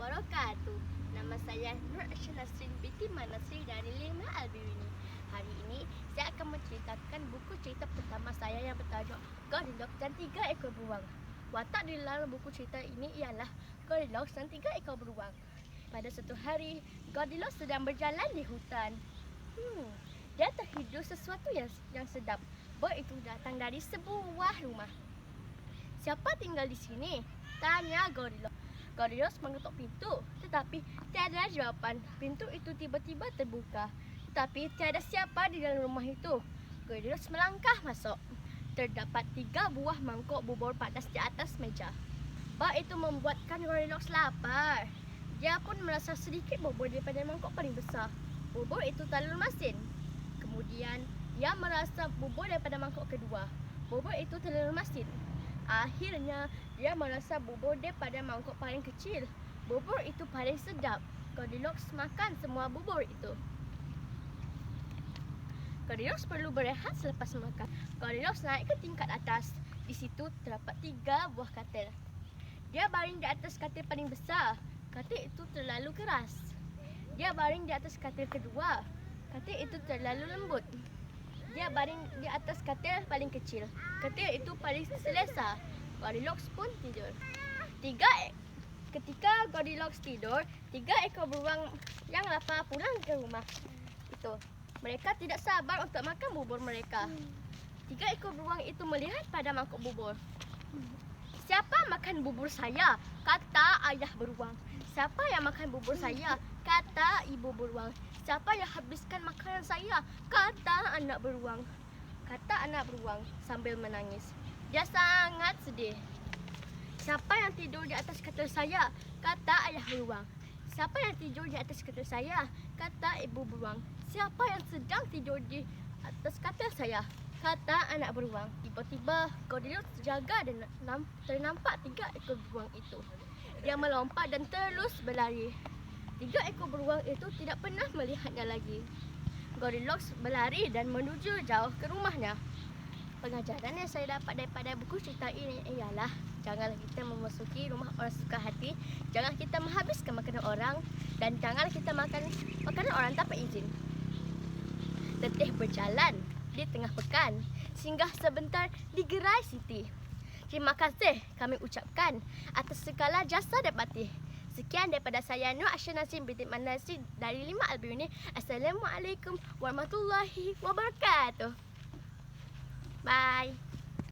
wabarakatuh. Nama saya Nur Aisyah Nasrin binti Manasri dari Lima Al-Biruni. Hari ini saya akan menceritakan buku cerita pertama saya yang bertajuk Goldilocks dan 3 Ekor Beruang. Watak di dalam buku cerita ini ialah Goldilocks dan 3 ekor beruang. Pada satu hari, Goldilocks sedang berjalan di hutan. Dia terhidur sesuatu yang sedap. Bau itu datang dari sebuah rumah. "Siapa tinggal di sini?" tanya Goldilocks. Goldilocks mengetuk pintu, tetapi tiada jawapan. Pintu itu tiba-tiba terbuka, tetapi tiada siapa di dalam rumah itu. Goldilocks melangkah masuk. Terdapat 3 buah mangkuk bubur panas di atas meja. Bau itu membuatkan Goldilocks lapar. Dia pun merasa sedikit bubur daripada mangkuk paling besar. Bubur itu terlalu masin. Kemudian dia merasa bubur daripada mangkuk kedua. Bubur itu terlalu masin. Akhirnya dia merasa bubur daripada mangkuk paling kecil. Bubur itu paling sedap. Goldilocks makan semua bubur itu. Goldilocks perlu berehat selepas makan. Goldilocks naik ke tingkat atas. Di situ terdapat 3 buah katil. Dia baring di atas katil paling besar. Katil itu terlalu keras. Dia baring di atas katil kedua. Katil itu terlalu lembut. Dia baring di atas katil paling kecil. Katil itu paling selesa. Goldilocks pun tidur. Ketika Goldilocks tidur, 3 ekor beruang yang lapar pulang ke rumah itu. Mereka tidak sabar untuk makan bubur mereka. 3 ekor beruang itu melihat pada mangkuk bubur. "Siapa makan bubur saya?" kata ayah beruang. "Siapa yang makan bubur saya?" kata ibu beruang. "Siapa yang habiskan makanan saya?" kata anak beruang. Sambil menangis. Dia sangat sedih. "Siapa yang tidur di atas katil saya?" kata ayah beruang. "Siapa yang tidur di atas katil saya?" kata ibu beruang. "Siapa yang sedang tidur di atas katil saya?" kata anak beruang. Tiba-tiba Goldilocks terjaga dan ternampak 3 ekor beruang itu. Dia melompat dan terus berlari. 3 ekor beruang itu tidak pernah melihatnya lagi. Goldilocks berlari dan menuju jauh ke rumahnya. Pengajaran yang saya dapat daripada buku cerita ini ialah janganlah kita memasuki rumah orang suka hati, jangan kita menghabiskan makanan orang, dan janganlah kita makan makanan orang tanpa izin. Letih berjalan di tengah pekan, singgah sebentar di Gerai City. Terima kasih kami ucapkan atas segala jasa dan bakti. Sekian daripada saya Nur Aisyah Nasrin binti Manasri dari Lima Al-Biruni. Assalamualaikum warahmatullahi wabarakatuh. Bye.